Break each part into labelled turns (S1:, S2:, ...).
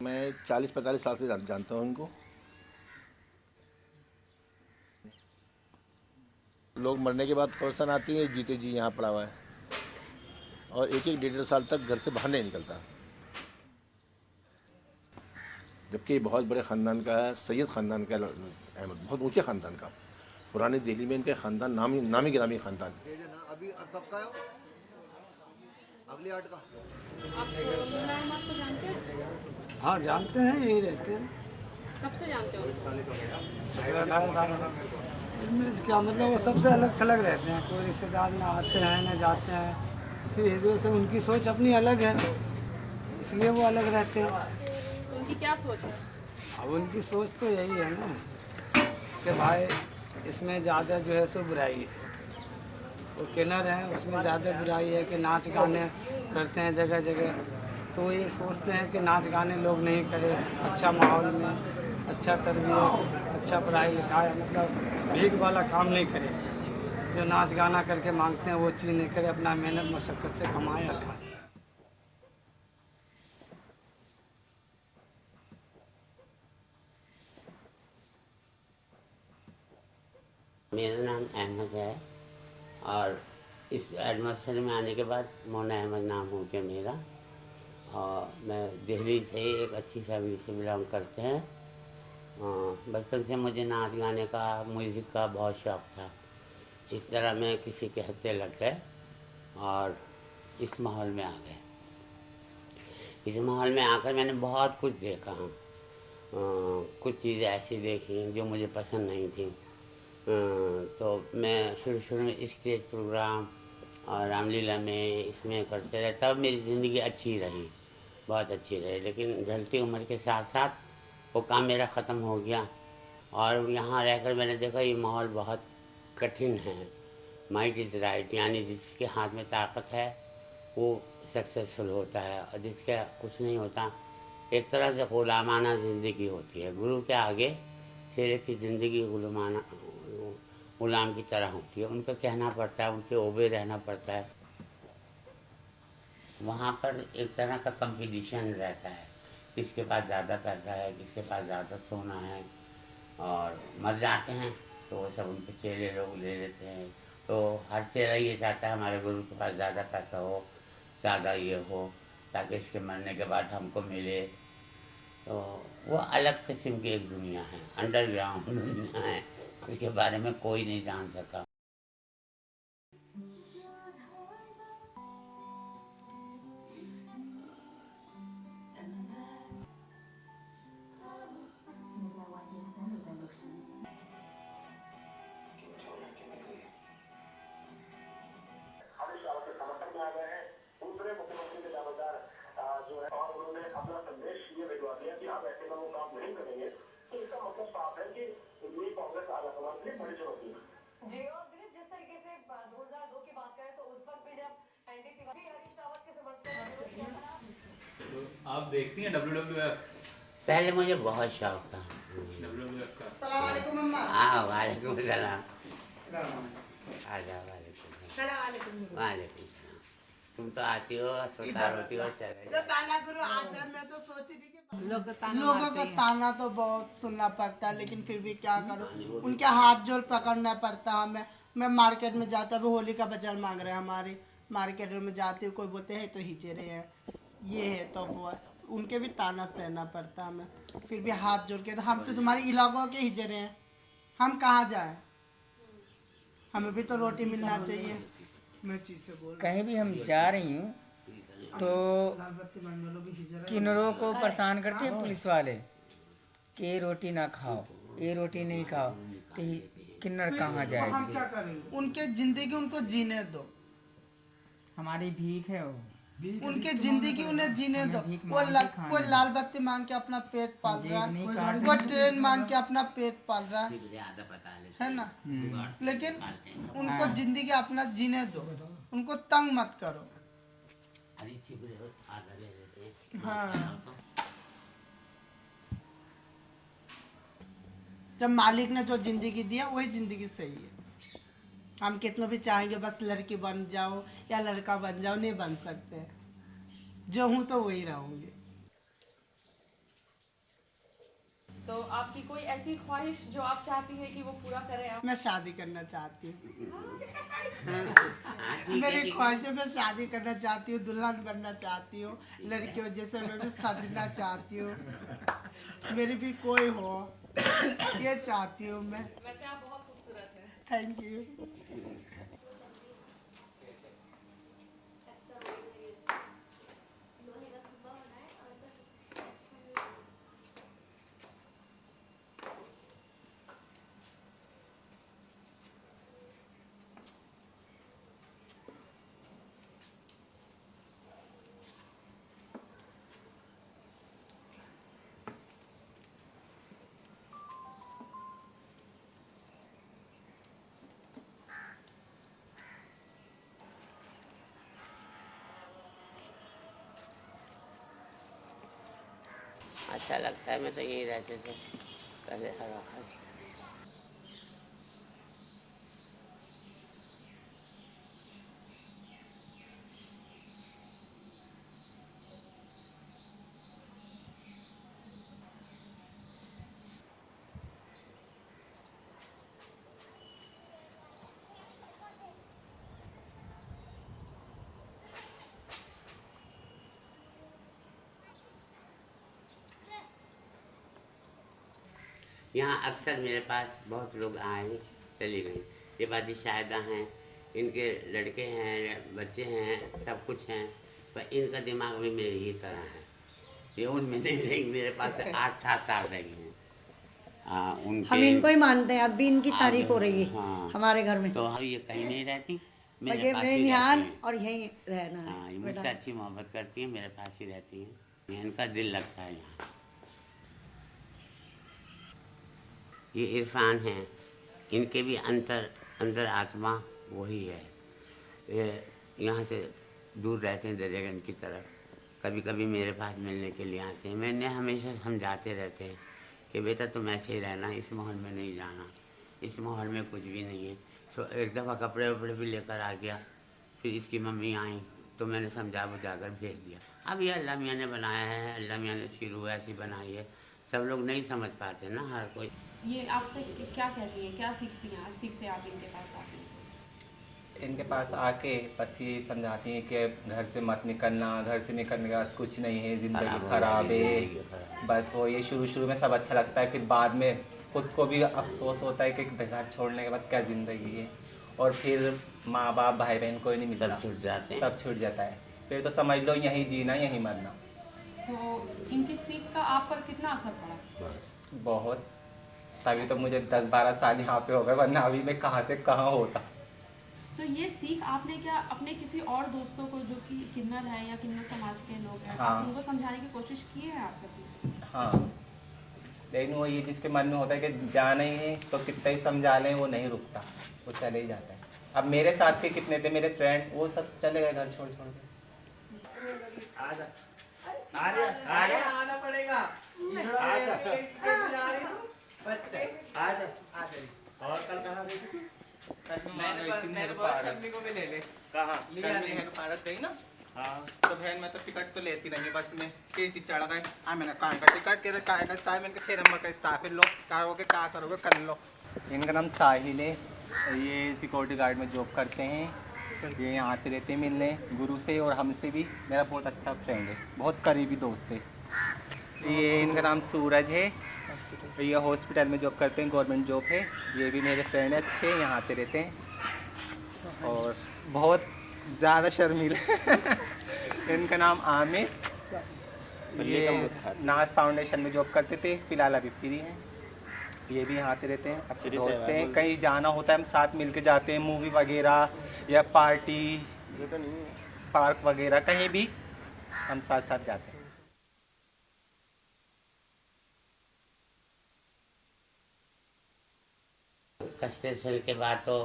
S1: मैं 40-45 साल से जानता हूँ इनको। लोग मरने के बाद कब्रिस्तान आती है, जीते जी यहाँ पड़ा हुआ है और एक एक 1.5 साल तक घर से बाहर नहीं निकलता। जबकि बहुत बड़े ख़ानदान का है, सैयद ख़ानदान का, अहमद बहुत ऊंचे ख़ानदान का, पुरानी दिल्ली में इनके ख़ानदान नामी गिरामी ख़ानदान।
S2: अभी कब का है? अगली 8 का।
S3: आप मुन्ना अहमद को जानते हैं?
S4: हाँ जानते हैं, यही रहते हैं।
S3: कब से जानते हो उनको?
S4: 17-18 साल इनमें क्या मतलब, वो सबसे अलग थलग रहते हैं। कोई रिश्तेदार ना आते हैं ना जाते हैं, फिर हिंदुओं से उनकी सोच अपनी अलग है, इसलिए वो अलग रहते हैं।
S3: उनकी क्या सोच है?
S4: अब उनकी सोच तो यही है ना कि भाई इसमें ज़्यादा जो है सो बुराई है। वो किन्नर हैं, उसमें ज़्यादा बुराई है कि नाच गाने करते हैं जगह जगह, तो ये सोचते हैं कि नाच गाने लोग नहीं करें, अच्छा माहौल में अच्छा तरबियत, अच्छा पढ़ाई लिखाई, मतलब भीख वाला काम नहीं करें। जो नाच गाना करके मांगते हैं वो चीज़ नहीं करें, अपना मेहनत मशक्क़त से कमाएं और खाएं।
S5: मेरा नाम अहमद है और इस एडमिशन में आने के बाद मोना अहमद नाम हो गया मेरा। और मैं दिल्ली से एक अच्छी फैमिली से बिलोंग करते हैं। बचपन से मुझे नाच गाने का, म्यूज़िक का बहुत शौक़ था। इस तरह मैं किसी के हत्थे लग गए और इस माहौल में आ गए। इस माहौल में आकर मैंने बहुत कुछ देखा हूँ। कुछ चीज़ें ऐसी देखी जो मुझे पसंद नहीं थी। तो मैं शुरू में स्टेज प्रोग्राम और रामलीला में इसमें करते रहे, तब मेरी ज़िंदगी अच्छी रही, बहुत अच्छी रही। लेकिन ढलती उम्र के साथ साथ वो काम मेरा ख़त्म हो गया और यहाँ रहकर मैंने देखा ये माहौल बहुत कठिन है। माइट इज़ राइट, यानी जिसके हाथ में ताकत है वो सक्सेसफुल होता है और जिसका कुछ नहीं होता एक तरह से गुलामाना ज़िंदगी होती है। गुरु के आगे शेरे की ज़िंदगी गुलाम की तरह होती है। उनका कहना पड़ता है, उनके ओबे रहना पड़ता है। वहाँ पर एक तरह का कंपटीशन रहता है, किसके पास ज़्यादा पैसा है, किसके पास ज़्यादा सोना है। और मर जाते हैं तो वो सब उनके चेले लोग ले लेते हैं। तो हर चेला ये चाहता है हमारे गुरु के पास ज़्यादा पैसा हो, ज़्यादा ये हो, ताकि इसके मरने के बाद हमको मिले। तो वो अलग किस्म की एक दुनिया है, अंडरग्राउंड दुनिया है, उसके बारे में कोई नहीं जान सका।
S6: जो है और उन्होंने अपना संदेश ये भिजवा दिया कि आप ऐसे में वो काम नहीं करेंगे, तो इसका मतलब साफ है कि ये कांग्रेस आला समाज के लिए बड़ी चुनौती है। जी, और दिलीप, जिस तरीके से 2002 की बात करें तो उस वक्त भी जब एनडी तिवारी हरीश रावत के समर्थन में विरोध किया था।
S7: तो आप देखती हैं WWF?
S5: पहले मुझे बहुत शौक था
S7: WWF का।
S8: सलाम वालेकुम अम्मा।
S5: हाँ, वालेकुम सलाम। आजा,
S8: वालेकुम।
S5: वालेकुम। तुम तो आती हो, सुतार होती हो, चले
S8: तो ताना गुरु आचार में तो सोच रही कि लोगों का ताना तो बहुत सुनना पड़ता है, लेकिन फिर भी क्या करूं, उनके हाथ जोड़ पकड़ना पड़ता है हमें। मैं मार्केट में जाता हूँ, होली का बाजार मांग रहे हैं, हमारी मार्केट में जाती हूँ, कोई बोलते हैं तो हिचेरे हैं, ये है तो वो है, उनके भी ताना सहना पड़ता है हमें। फिर भी हाथ जोड़ के, हम तो तुम्हारे इलाकों के हिचेरे हैं, हम कहाँ जाए, हमें भी तो रोटी मिलना चाहिए। मैं चीज़ से बोल
S9: कहीं भी हम जा रही हूँ तो किन्नरों को परेशान करते हैं पुलिस वाले कि ये रोटी ना खाओ, ये रोटी नहीं खाओ, तो किन्नर कहाँ जाएगी?
S8: हम क्या करेंगे? उनके जिंदगी उनको जीने दो,
S9: हमारी भीख है वो,
S8: उनके जिंदगी उन्हें जीने दो। कोई लाल बत्ती मांग के अपना पेट पाल रहा है, कोई ट्रेन मांग के अपना पेट पाल रहा है ना, लेकिन उनको जिंदगी अपना जीने दो, उनको तंग मत करो। हाँ, जब मालिक ने जो जिंदगी दिया वही जिंदगी सही है। हम कितना भी चाहेंगे बस लड़की बन जाओ या लड़का बन जाओ, नहीं बन सकते। जो हूँ तो वही रहूंगी।
S3: तो आपकी कोई ऐसी ख्वाहिश जो आप चाहती हैं कि वो पूरा करें आप?
S8: मैं शादी करना चाहती हूँ। मेरी ख्वाहिश है, मैं शादी करना चाहती हूँ, दुल्हन बनना चाहती हूँ, लड़कियों जैसे मैं भी सजना चाहती हूँ, मेरी भी कोई हो, ये चाहती हूँ मैं।
S3: वैसे आप बहुत खूबसूरत हैं।
S8: Thank you.
S5: अच्छा लगता है, मैं तो यहीं रहते थे पहले हर वक्त। यहाँ अक्सर मेरे पास बहुत लोग आए चली गई। ये बाजी शायदा हैं, इनके लड़के हैं, बच्चे हैं, सब कुछ हैं, पर इनका दिमाग भी मेरी ही तरह है। ये उनमें नहीं रही, मेरे पास 8-7 साल रही हैं।
S10: हम इनको ही मानते हैं, अब भी इनकी तारीफ हो रही है।
S5: हाँ,
S10: हमारे घर में
S5: तो ये कहीं नहीं रहती, मेरे
S10: ये
S5: पास ही
S10: निहाल
S5: रहती हैं।
S10: और यहीं रहना है।
S5: हाँ, ये मुझसे अच्छी मोहब्बत करती है, मेरे पास ही रहती हैं। इनका दिल लगता है यहाँ। ये इरफान हैं, इनके भी अंदर आत्मा वही है। ये यहाँ से दूर रहते हैं दरियागंज की तरफ, कभी कभी मेरे पास मिलने के लिए आते हैं। मैंने हमेशा समझाते रहते हैं कि बेटा तुम ऐसे ही रहना, इस माहौल में नहीं जाना, इस माहौल में कुछ भी नहीं है। तो एक दफ़ा कपड़े वपड़े भी लेकर आ गया, फिर इसकी मम्मी आई तो मैंने समझा बुझा कर भेज दिया। अब ये अल्लाह मियाँ ने बनाया है, अल्लाह मियाँ ने शुरू ऐसी बनाई है, सब लोग नहीं समझ पाते ना हर कोई।
S3: ये आपसे क्या कहती हैं, क्या सीखती हैं, सीखते आप इनके पास आके?
S11: इनके पास आके बस ये समझाती हैं कि घर से मत निकलना, घर से निकलने के बाद कुछ नहीं है, ज़िंदगी ख़राब है। बस वो ये शुरू में सब अच्छा लगता है, फिर बाद में खुद को भी अफसोस होता है कि घर छोड़ने के बाद क्या ज़िंदगी है, और फिर माँ बाप भाई बहन कोई नहीं मिलता,
S5: सब छूट जाते हैं,
S11: सब छूट जाता है। फिर तो समझ लो यहीं जीना यहीं मरना।
S3: तो इनकी सीख का आप पर कितना असर पड़ा?
S11: बहुत, तभी तो मुझे 10-12 साल यहाँ पे हो गए, वरना अभी मैं कहाँ से कहाँ होता।
S3: तो ये सीख आपने क्या अपने किसी और दोस्तों को जो कि किन्नर हैं या किन्नर समाज के लोग हैं,
S11: हाँ,
S3: आप उनको समझाने की कोशिश की है आप कभी?
S11: हाँ, लेकिन वो ये जिसके मन में होता है कि जाना ही है तो कितना ही समझा लें वो नहीं रुकता, वो चले ही जाता है। अब मेरे साथ के कितने थे मेरे फ्रेंड, वो सब चले गए घर छोड़ के। आना पड़ेगा।
S1: और कल कहाँ गई थी?
S11: मैंने को भी ले ले।
S1: कहाँ?
S11: लिया नहीं है, भारत गई ना।
S1: हाँ,
S11: तो बहन मैं तो टिकट तो लेती नहीं बस में, टीटी चढ़ा गए। हाँ, मैंने कहा का टिकट के काय का स्टाफ, मैंने 6 नंबर का स्टाफ है, लो करोगे क्या करोगे कर लो। इनका नाम साहिल है, ये सिक्योरिटी गार्ड में जॉब करते हैं। ये यहाँ आते रहते हैं मिलने, गुरु से और हमसे भी मेरा बहुत अच्छा फ्रेंड है, बहुत करीबी दोस्त है। ये इनका नाम सूरज है, ये हॉस्पिटल में जॉब करते हैं, गवर्नमेंट जॉब है। ये भी मेरे फ्रेंड है अच्छे, यहाँ आते रहते हैं और बहुत ज़्यादा शर्मीला इनका नाम आमिर, ये नाज फाउंडेशन में जॉब करते थे, फिलहाल अभी फ्री हैं। ये भी यहाँ आते रहते हैं, अच्छे दोस्त हैं। कहीं जाना होता है हम साथ मिलके जाते हैं, मूवी वगैरह या पार्टी पार्क वगैरह, कहीं भी हम साथ साथ जाते हैं।
S5: कस्टेशन के बाद तो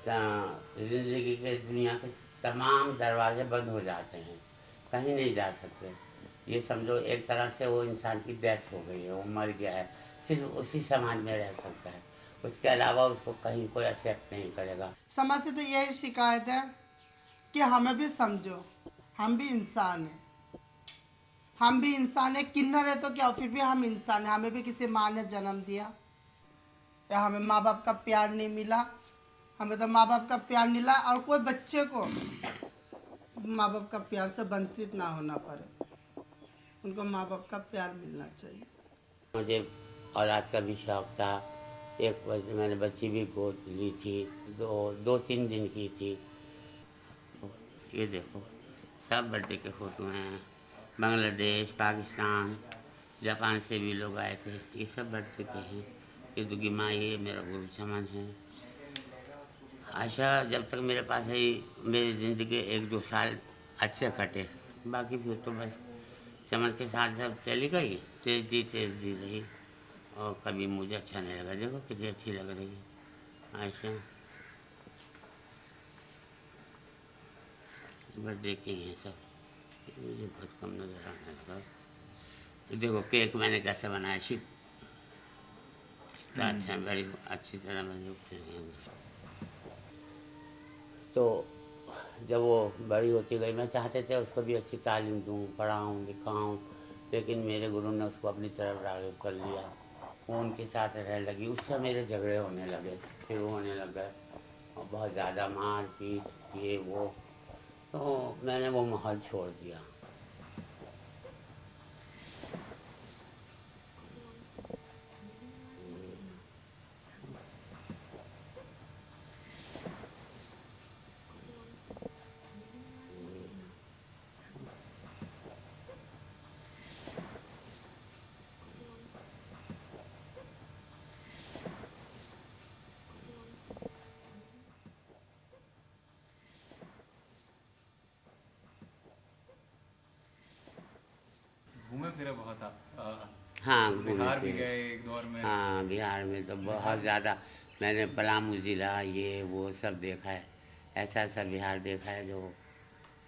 S5: ज़िंदगी के दुनिया के तमाम दरवाजे बंद हो जाते हैं, कहीं नहीं जा सकते। ये समझो एक तरह से वो इंसान की डेथ हो गई है, वो मर गया है, सिर्फ उसी समाज में रह सकता है, उसके अलावा उसको कहीं कोई एक्सेप्ट नहीं करेगा।
S8: समाज से तो यही शिकायत है कि हमें भी समझो, हम भी इंसान हैं, हम भी इंसान है, किन्नर है तो क्या, फिर भी हम इंसान है, हमें भी किसी माँ ने जन्म दिया या हमें माँ बाप का प्यार नहीं मिला, हमें तो माँ बाप का प्यार मिला। और कोई बच्चे को माँ बाप का प्यार से वंचित ना होना पड़े, उनको माँ बाप का प्यार मिलना चाहिए।
S5: मुझे औलाद का भी शौक़ था। मैंने बच्ची भी गोद ली थी, 2-3 दिन की थी। ये देखो सब बर्थडे के फ़ोटो हैं। बांग्लादेश, पाकिस्तान, जापान से भी लोग आए थे। ये सब बर्थडे के हैं। ये दुगी माँ, ये मेरा गुरु चमन है। आशा जब तक मेरे पास है, मेरी ज़िंदगी के 1-2 साल अच्छे कटे, बाकी फिर तो बस चमन के साथ जब चली गई, तेज दी रही और कभी मुझे अच्छा नहीं लगा। देखो कितनी अच्छी लग रही है आयशा। बस देखे हैं सब, मुझे बहुत कम नज़र आने लगा। देखो केक मैंने कैसे बनाया, शिप इतना अच्छा, बड़ी अच्छी तरह मैंने। तो जब वो बड़ी होती गई, मैं चाहते थे उसको भी अच्छी तालीम दूँ, पढ़ाऊँ लिखाऊँ, लेकिन मेरे गुरु ने उसको अपनी तरफ राग़िब कर लिया। वो उनके साथ रहने लगी, उससे मेरे झगड़े होने लगे, फिर होने लगा और बहुत ज़्यादा मार पीट ये वो, तो मैंने वो माहौल छोड़ दिया।
S7: घूमे फिरे बहुत आप?
S5: हाँ,
S7: बिहार भी गए एक दौर में?
S5: हाँ, बिहार में तो बहुत ज़्यादा मैंने पलामू ज़िला ये वो सब देखा है। ऐसा ऐसा बिहार देखा है जो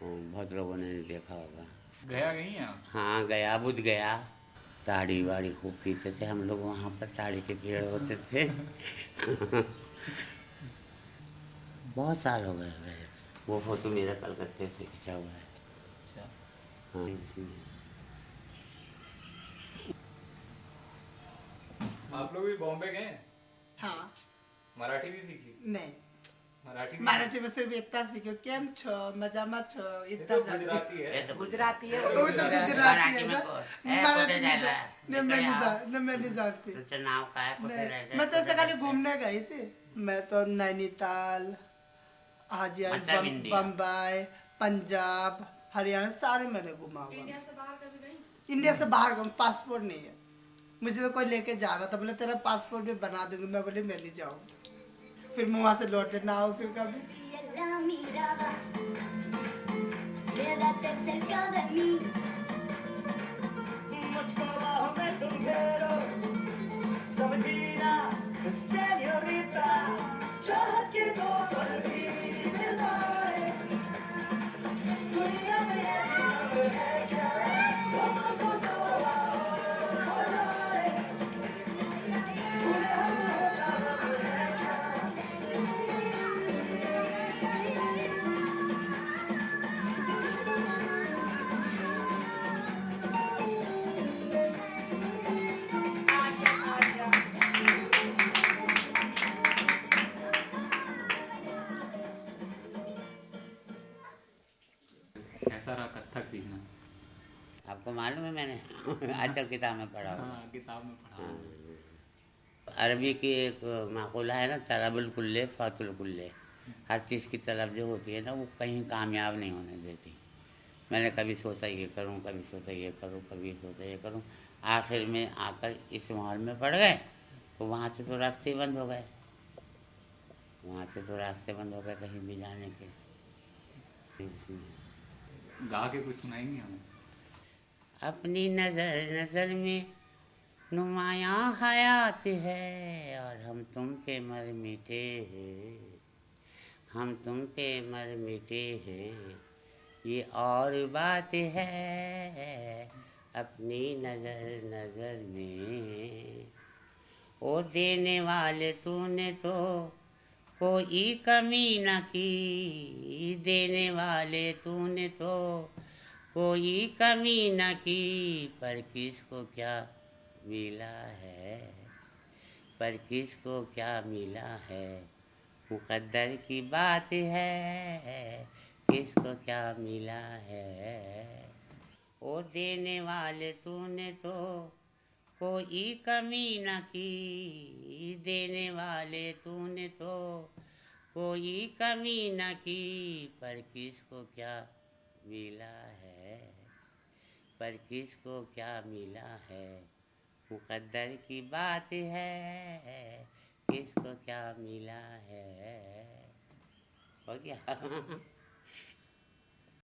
S5: बहुत लोगों ने नहीं देखा होगा।
S7: गया गई हैं आप?
S5: हाँ गया, बुध गया। ताड़ी वाड़ी खूब पीते थे हम लोग वहाँ पर, ताड़ी के पेड़ होते थे। बहुत साल हो गए मेरे। वो फोटो मेरा कलकत्ते से खींचा हुआ है। हाँ इसमें।
S7: आप लोग भी बॉम्बे गए?
S8: हाँ।
S7: मराठी भी सीखी?
S8: नहीं,
S7: मराठी
S8: में सिर्फ इतना सीखो, केम छो, मजामा छो, इतना
S7: तो गुजराती है।
S5: ये तो गुजराती है।
S8: वो तो गुजराती है ना। मराठी
S5: में
S8: मैं नहीं जानती।
S5: तो नाव का है कुछ रहता।
S8: मैं तो ऐसे खाली घूमने गई थी। मैं तो नैनीताल, हाजीपुर, बम्बई, पंजाब, हरियाणा सारे मैंने घुमा हुआ।
S3: इंडिया से बाहर कभी गई?
S8: इंडिया से बाहर गई, पासपोर्ट नहीं है। मुझे तो कोई लेके जा रहा था, बोले तेरा पासपोर्ट भी बना दूंगी। मैं बोली मैं नहीं जाऊँ, फिर मैं वहाँ से लौटे ना हो फिर कभी।
S7: कैसा रहा कथक सीखना?
S5: आपको मालूम है मैंने अच्छा किताब में पढ़ा हुआ।
S7: हाँ, किताब में पढ़ा।
S5: अरबी की एक माकूला है ना, तलबुल कुल्ले फातुल कुल्ले। हर चीज़ की तलब जो होती है ना, वो कहीं कामयाब नहीं होने देती। मैंने कभी सोचा ये करूं, कभी सोचा ये करूं, कभी सोचा ये करूं, आखिर में आकर इस माहौल में पड़ गए। तो वहाँ से तो रास्ते बंद हो गए, कहीं भी जाने के।
S7: गा के कुछ सुनाएंगे हमें?
S5: अपनी नज़र में नुमायाँ हयात है और हम तुम पे मर मिटे हैं, हम तुम पे मर मिटे हैं, ये और बात है। अपनी नज़र में ओ देने वाले तूने तो कोई कमी न की, देने वाले तूने तो कोई कमी न की, पर किसको क्या मिला है, पर किसको क्या मिला है, मुकद्दर की बात है, किसको क्या मिला है। ओ देने वाले तूने तो कोई कमी न की, देने वाले तूने तो कोई कमी न की, पर किसको क्या मिला है, पर किसको क्या मिला है, मुकद्दर की बात है, किसको क्या मिला है। हो गया।